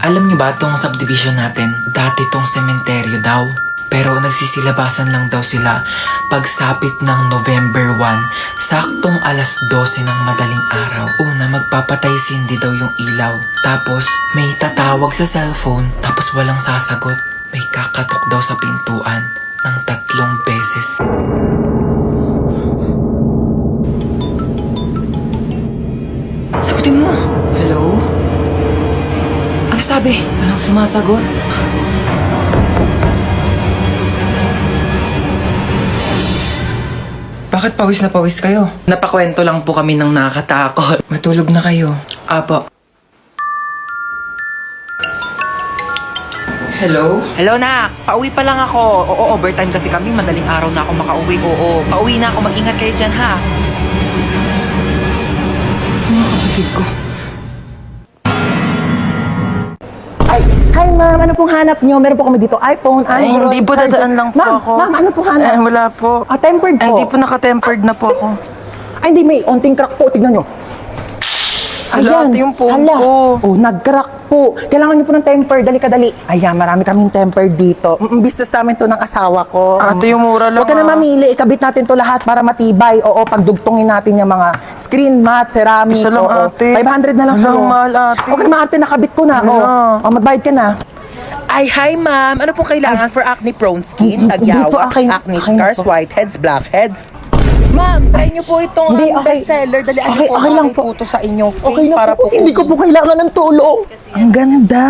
Alam niyo ba tong subdivision natin? Dati tong sementeryo daw. Pero nagsisilabasan lang daw sila pagsapit ng November 1, saktong alas 12 ng madaling araw. Una, magpapatay sindi daw yung ilaw. Tapos, may tatawag sa cellphone, tapos walang sasagot. May kakatok daw sa pintuan ng 3 beses. Sagutin mo! Hello? Ano sabi? Walang sumasagot. Bakit pawis na pawis kayo? Napakwento lang po kami ng nakakatakot. Matulog na kayo. Apo. Hello? Hello, nak. Pauwi pa lang ako. Oo, overtime kasi kami. Madaling araw na ako makauwi. Oo, pauwi na ako. Mag-ingat kayo dyan, ha? Sa mga kapatid ko. Ay, hi ma'am, ano pong hanap nyo? Meron po kami dito iPhone, Ay, Android. hindi po, charger. dadaan lang po Ma'am, ako. Ma'am, ano pong hanap? Wala po. Tempered po. Hindi po naka-tempered na po ako. Ay, hindi, may onting crack po. Tignan nyo. Hala, ate, yung phone hala. ko. Oh, nag-crack po. Kailangan nyo po ng temper. Dali kadali. Ayan, marami kaming temper dito. Business namin to ng asawa ko. Ate, yung mura lang, Huwag ka na mamili. Ikabit natin to lahat para matibay. Oo, pagdugtungin natin yung mga screen mat, ceramic. Isa lang, oo. ate. 500 na lang Ano, sa'yo. mahal, ate. Huwag ka na ate, nakabit ko na. Ano? Oh, magbayad ka na. Ay, hi ma'am. Ano pong kailangan for acne-prone skin, Hindi po, tagyawak, akin- acne akin scars, po. whiteheads, blackheads? Ma'am, try niyo po itong Hindi, okay. bestseller. Dalian Okay, niyo po okay lang okay po. po to sa inyong face Okay na para po Hindi ko po kailangan ng tulong. Ang ganda.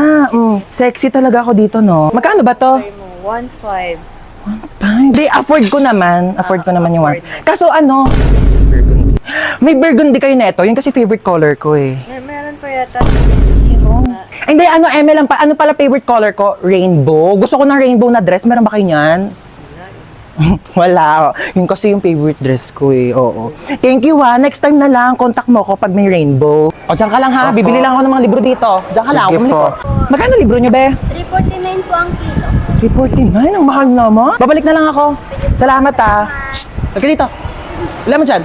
Sexy talaga ako dito, no? Magkano ba to? 1.5. Hindi, afford ko naman. Afford ko naman yung one. Kaso ano? Burgundy. May burgundy kayo neto. Yun kasi favorite color ko eh. Meron pa yata. Ay, hindi, ano, Eme lang pa. Ano pala favorite color ko? Rainbow. Gusto ko ng rainbow na dress. Meron ba kayo niyan? Wala. Oh. Yun kasi yung favorite dress ko eh. Oo. Thank you ha. Next time na lang, contact mo ako pag may rainbow. O, dyan ka lang ha. Bibili lang ako ng mga libro dito. Dyan ka lang. Sige Bumili po. ko. Magkano libro nyo, be? 349 po ang kilo. 349? Ang mahal naman. Babalik na lang ako. Salamat ha. Shh! Halika dito. Wala mo dyan.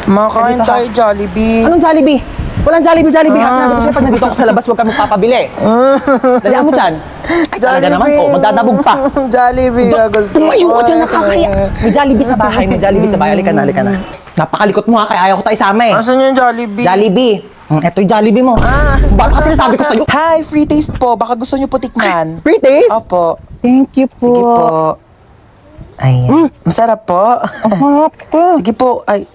Makain Dito, ha? tayo, Jollibee. Anong Jollibee? Walang Jollibee. Sinabi ko sa'yo, pag nandito ako sa labas, huwag ka magpapabili. Dalihan mo dyan. Ay, talaga naman po. Magdadabog pa. Jollibee. Tumayo ka dyan, nakakaya. May Jollibee sa bahay. May Jollibee sa bahay. Halika na, halika na. Napakalikot mo ha, kaya ayaw ko tayo isama eh. Asan yung Jollibee? Jollibee. Eto yung Jollibee mo. Ba't kasi nasabi ko sa'yo? Hi, free taste po. Baka gusto niyo po tikman. Free taste? Opo. Thank you po. Sige po. Ayan. Masarap po. Harap ko. Sige po. Ay,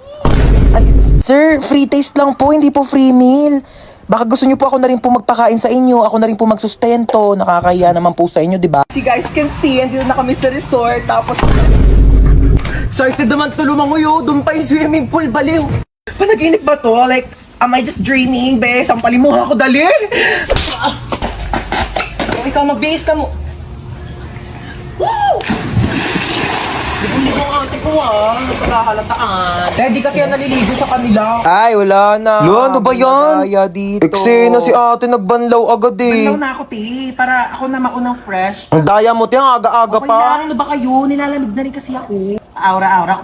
sir, free taste lang po, hindi po free meal. Baka gusto niyo po ako na rin po magpakain sa inyo, ako na rin po magsustento, nakakahiya naman po sa inyo, di ba? You guys can see, andito na kami sa resort, tapos... Sorted naman to lumanguyo, doon pa yung swimming pool, baliw. Panaginip ba to? Like, am I just dreaming, be? Sampalin mo ako, dali! Ikaw, mag-base ka mo. Woo! Ligo ang ate ko napakahalataan. Ready kasi yan naliligo sa kanila. Ay, wala na. Lo, ano ba yan? Malaya dito. Eksena si ate, nagbanlaw agad Banlaw na ako, te. Para ako na maunang fresh. Ang daya mo, ang aga-aga Okay lang, ano ba kayo? Nilalamig na rin kasi ako. Aura-aura.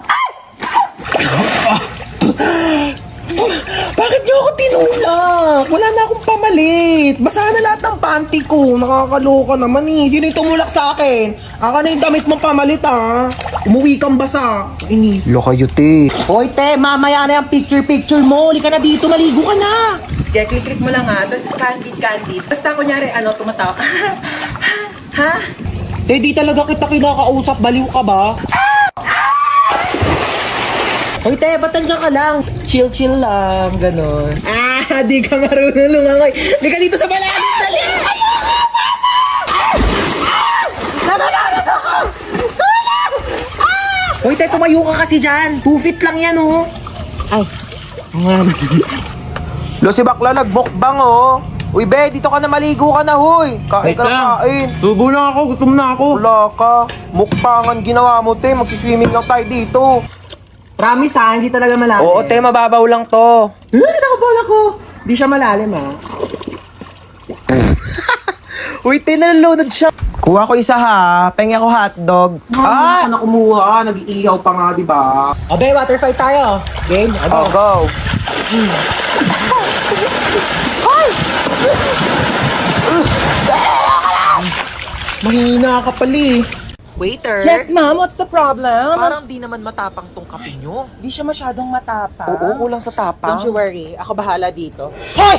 Bakit niyo ako tinulak? Wala na akong pamalit. Basa na lahat ng panty ko. Nakakaloka naman eh. Sino yung tumulak sa akin? Aka na yung damit mong pamalit ah. Umuwi kang basa. Inis. Lo kayo, te. Hoy te, mamaya na yung picture mo. Lika na dito, maligo ka na. Kaya click mo lang ha. Tapos candid. Basta kunyari, tumatawa. ha? Te, di talaga kita kinakausap. Baliw ka ba? Hoy te, ba't nandiyan ka lang? Chill lang, ganon. Di ka marunong lumangoy. Di ka dito sa malalim, dali! Nanananod ako! Tulong! Hoy te, tumayo ka kasi dyan. 2 feet lang yan, oh. Ay. Lo, si bakla nagmukbang, oh. Uy, be, dito ka na maligo ka na, huy. Kain ka na kain. Subo lang ako, gutom na ako. Wala ka. Mukbangan ginawa mo, te. Magsiswimming lang tayo dito. Promise ha, hindi talaga malalim. Oo, te, mababaw lang to. Nakabala ko. Di siya malalim ha. Uy, te, nalulunod siya. Kuha ko isa ha. Pengi ako hotdog. Ay! Ano kumuha? Nag-iihaw pa nga, di ba? Abe, water fight tayo. Game? Oh, go. Mahina ka pali. Waiter? Yes, ma'am. What's the problem? Parang di naman matapang tong kape nyo. Di siya masyadong matapang. Oo, kulang sa tapang. Don't you worry. Ako bahala dito. Hoy!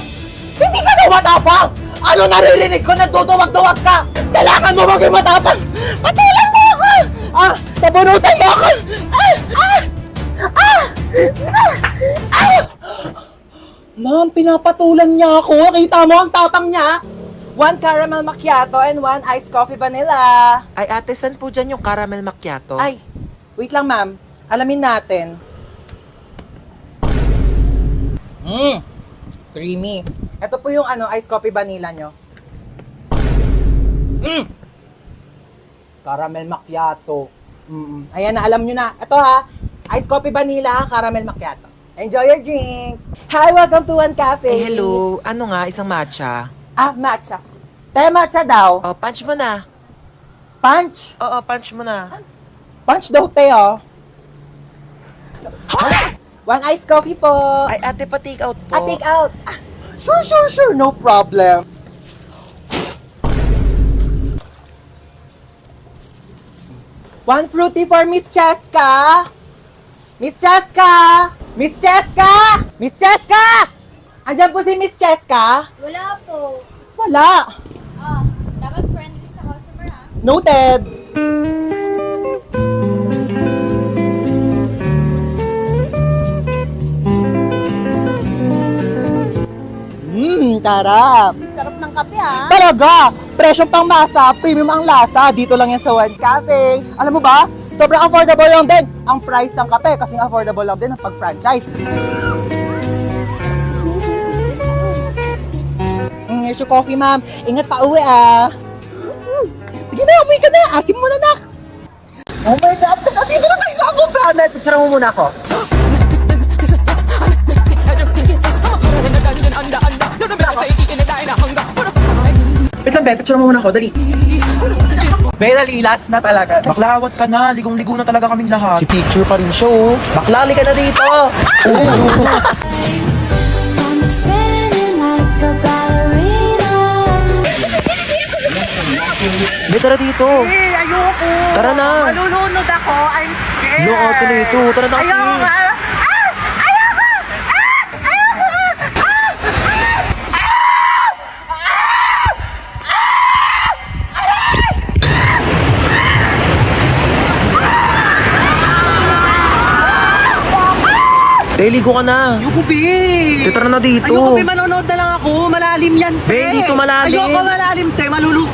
Hindi ka daw matapang! Ano naririnig ko? Nagtutuwag-tuwag ka! Kailangan mo maging matapang! Patulan mo ako! Sabunutan mo ako! Ma'am, pinapatulan niya ako. Kita mo ang tapang niya. 1 caramel macchiato and 1 iced coffee vanilla. Ay, ate, saan po dyan yung caramel macchiato? Ay, wait lang ma'am. Alamin natin. Creamy. Ito po yung iced coffee vanilla nyo. Caramel macchiato. Ayan na, alam nyo na. Ito ha, iced coffee vanilla, caramel macchiato. Enjoy your drink. Hi, welcome to One Cafe. Eh, hello. Ano nga, isang matcha? Matcha. Tayo matcha daw. Oh, punch mo na. Punch. Oo, punch mo na. Punch daw, Teo. 1 iced coffee po. Ay, ate, pa-take out po. Take out. Sure. No problem. One fruity for Miss Cheska. Miss Cheska! Miss Cheska! Miss Cheska! Andiyan po si Miss Cheska? Wala po. Wala. Dapat friendly sa customer ha. Noted. Tarap. Sarap ng kape ha. Talaga! Presyong pang masa, premium ang lasa. Dito lang yan sa One Cafe. Alam mo ba? Sobrang affordable lang din ang price ng kape kasing affordable lang din ang pag-franchise. Here's your coffee, ma'am. Ingat pa uwi, Sige na, umuwi ka na. Asim mo na, nak. Oh my God! Dito na tayo ako, Planet. Picture mo muna ako. Wait lang, be. Picture mo muna ako. Dali. Be, dali. Last na talaga. Baklawat ka na. Ligong-ligo na talaga kaming lahat. Si picture pa rin siya, oh. Baklali ka na dito. I'm spinning like a ballerina. Be, tara dito. Ayoko. Tara na. Malulunod ako. I'm scared. Yung ate nito. Tara na kasi. Ligo ka na. Ayoko, be. Tara na dito. Ayoko, be. Manonood na lang ako. Malalim yan, te. Be, dito malalim. Ayoko malalim, te. Malulu...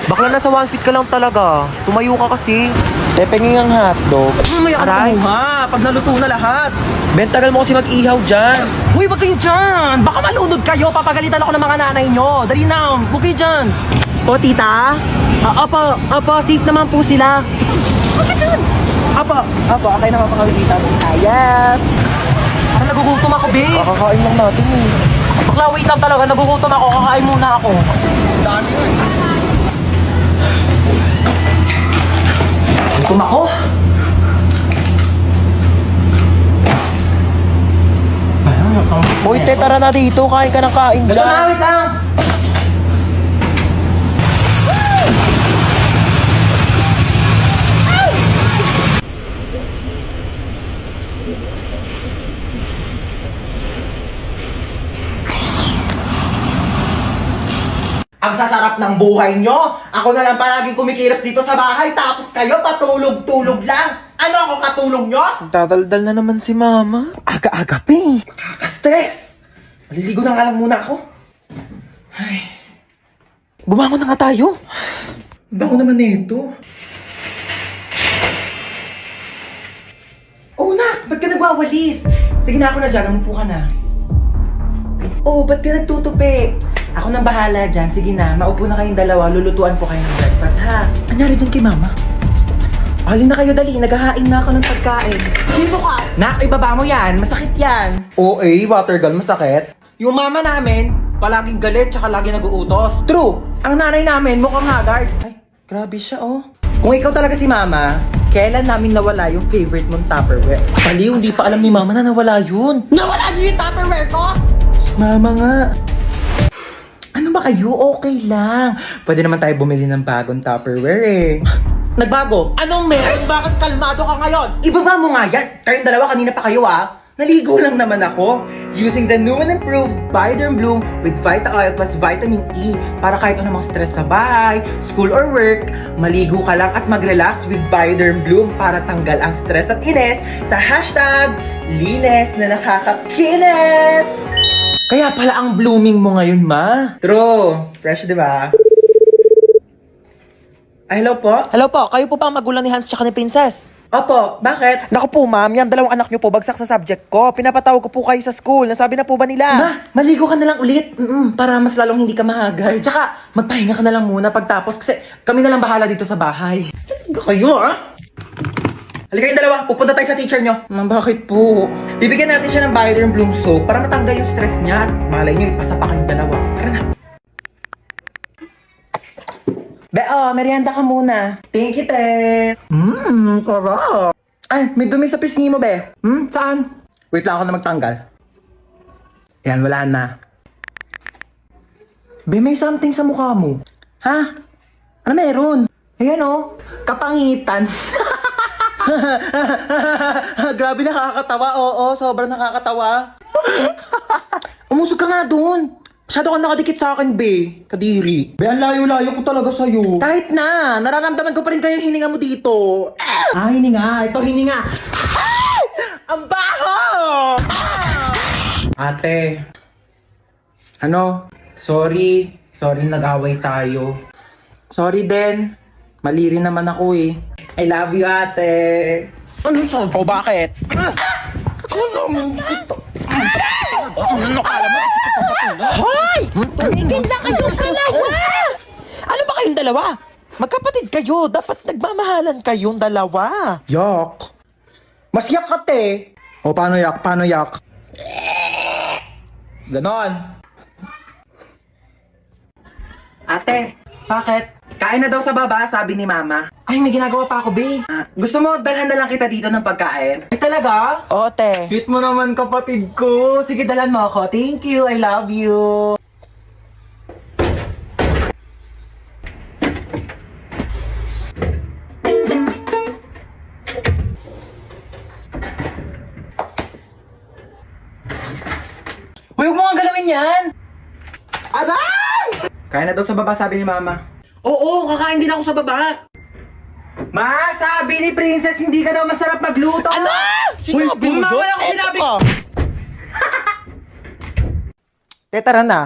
Bakla nasa 1 feet ka lang talaga. Tumayo ka kasi. Tepenging ang hotdog. Mamaya ka Aray. kumuha. Pag naluto na lahat. Ben, tagal mo kasi mag-ihaw dyan. Uy, wag kayo dyan. Baka malunod kayo. Papagalitan ako ng mga nanay nyo. Dali na. Huwag kayo dyan. O, tita? Opo, safe naman po sila. Huwag ka dyan. Opo, okay naman pa kami, tita. Yes. Parang nagugutom ako, be. Kakakain lang natin eh. Bakla, wait lang talaga. Nagugutom ako. Kakain muna ako. Dami yun. Gutom ako. Hoy, te, tara na dito. Kain ka ng kain Ito na, dyan. wait lang. Ang sasarap ng buhay nyo. Ako na lang palaging kumikilos dito sa bahay, tapos kayo patulog-tulog lang. Ano ako katulong nyo? Dadaldal na naman si mama. Aga-aga, pe. Nakaka-stress. Maliligo na nga lang muna ako. Ay. Bumangon na nga tayo. Bango naman nito. Oh, nak! Ba't ka nagwawalis? Sige na, ako na dyan. Umupo ka na. Oh, ba't ka nagtutupi? Ako nang bahala dyan. Sige na, maupo na kayong dalawa. Lulutuan ko kayo ng breakfast, ha? Anyari dyan kay mama? Halin na kayo, dali. Naghahain na ako ng pagkain. Sino ka? Nak, ibaba mo yan. Masakit yan. Oo, water gun, masakit. Yung mama namin, palaging galit tsaka lagi nag-uutos. True! Ang nanay namin, mukhang haggard. Ay, grabe siya, oh. Kung ikaw talaga si mama, kailan namin nawala yung favorite mong Tupperware? Baliw, hindi pa alam ni mama na nawala yun. Nawala niyo yung Tupperware ko? Si mama nga. Ano ba kayo? Okay lang. Pwede naman tayo bumili ng bagong Tupperware eh. Nagbago? Anong meron? Bakit kalmado ka ngayon? Ibaba mo nga yan. Kayong dalawa kanina pa kayo Naligo lang naman ako. Using the new and improved Bioderm Bloom with Vita Oil plus Vitamin E para kahit anumang stress sa bahay, school or work, maligo ka lang at mag-relax with Bioderm Bloom para tanggal ang stress at ines sa hashtag linis na nakakakinis. Kaya pala ang blooming mo ngayon, ma. True. Fresh, di ba? Ay, hello po? Hello po, kayo po ba ang magulang ni Hans tsaka ni Princess? Opo, bakit? Naku po ma'am, yan dalawang anak niyo po bagsak sa subject ko. Pinapatawag ko po kayo sa school. Nasabi na po ba nila? Ma, maligo ka na lang ulit. Para mas lalong hindi ka mahagay. Tsaka, magpahinga ka na lang muna pagtapos kasi kami na lang bahala dito sa bahay. Talaga kayo, Halika kayong dalawa, pupunta tayo sa teacher nyo. Ma, bakit po? Bibigyan natin siya ng Bioderm Bloom soap para matanggal yung stress niya at malay nyo, ipasa pa kayong dalawa. Tara na. Be, merienda ka muna. Thank you, te. Sarap. Ay, may dumi sa pisngi mo, be. Saan? Wait lang ako na magtanggal. Yan, wala na. Be, may something sa mukha mo. Ha? Ano meron? Ayan, kapangitan. Grabe, nakakatawa. Oo, sobrang nakakatawa. Umusog ka nga doon. Masyado ka nakadikit sa akin, be. Kadiri. Be, ang layo-layo ko talaga sa'yo. Kahit na, nararamdaman ko pa rin kayo yung hininga mo dito. Hininga. Ito, hininga. Ang baho! Ate. Ano? Sorry. Sorry, nag-away tayo. Sorry din. Mali rin naman ako eh. I love you, ate. Ano sa ko? Bakit? Ano kala mo? Hoy! Tumigil na kayong dalawa! Ano ba kayong dalawa? Magkapatid kayo. Dapat nagmamahalan kayong dalawa. Yak. Mas yak ka, te. O, paano yak? Paano yak? Ganon. Ate, bakit? Kain na daw sa baba, sabi ni mama. Ay, may ginagawa pa ako, be. Gusto mo, dalhan na lang kita dito ng pagkain? Ay, talaga? Oo, te. Sweet mo naman, kapatid ko. Sige, dalhan mo ako. Thank you, I love you. Huwag mo nga galawin yan! Aray! Kaya na daw sa baba, sabi ni mama. Oo, kakain din ako sa baba. Ma, sabi ni Princess, hindi ka daw masarap magluto. Ano? Sinabi mo Mama, yun? wala akong sinabi. Eto. Te, tara na.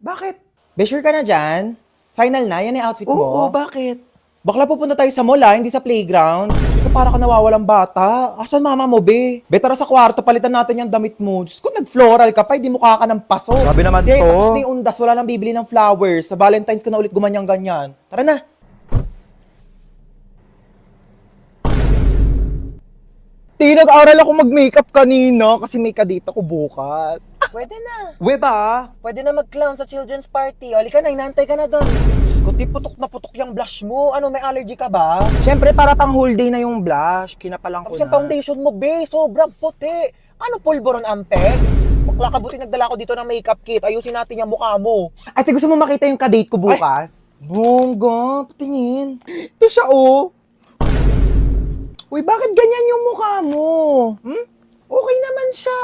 Bakit? Be, sure ka na dyan? Final na? Yan yung outfit mo? Oo, bakit? Bakla pupunta tayo sa mall hindi sa playground. Para ka nawawalang bata. Asan mama mo, be? Be, tara sa kwarto, palitan natin yung damit mo. Diyos ko, nag-floral ka pa, hindi mukha ka ng paso. Grabe naman to. Tapos na yung undas, wala nang bibili ng flowers. Sa Valentine's ka na ulit gumanyang-ganyan. Tara na. Nag-aral ako mag-makeup kanina kasi may kadate ako bukas. Pwede na. We ba? Pwede na mag-clown sa children's party. Halika na, inaantay ka na doon. Kuti putok na putok yung blush mo. Ano, may allergy ka ba? Siyempre, para pang whole day na yung blush. Kinapalang ko Tapos na. yung foundation mo, be, sobrang puti. Ano, pulboron ampe? Bakla ka buti nagdala ko dito ng makeup kit. Ayusin natin yung mukha mo. Ate, gusto mo makita yung kadate ko bukas? Bongga, patingin. Ito siya, oh. Uy, bakit ganyan yung mukha mo? Okay naman siya.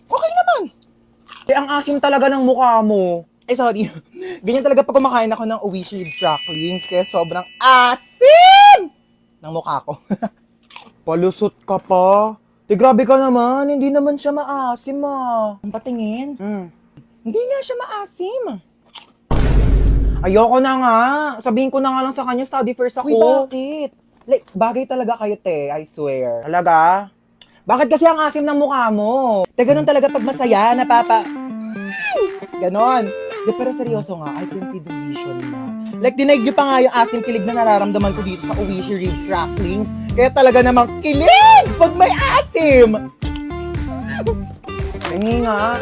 Okay naman. Eh, ang asim talaga ng mukha mo. Eh, sorry. Ganyan talaga pag kumakain ako ng Oishi Cracklings, kaya sobrang asim ng mukha ko. Palusot ka pa. Eh, grabe ka naman. Hindi naman siya maasim, Ang patingin. Hindi nga siya maasim. Ayoko na nga. Sabihin ko na nga lang sa kanya, study first ako. Uy, bakit? Like, bagay talaga kayo, te. I swear. Talaga? Bakit kasi ang asim ng mukha mo? Te, ganun talaga pag masaya, Ganon. De, pero seryoso nga, I can see the vision na. Like, dinaig niyo pa nga yung asim kilig na nararamdaman ko dito sa Oishi Rib Cracklings. Kaya talaga namang kilig pag may asim! Hingi nga.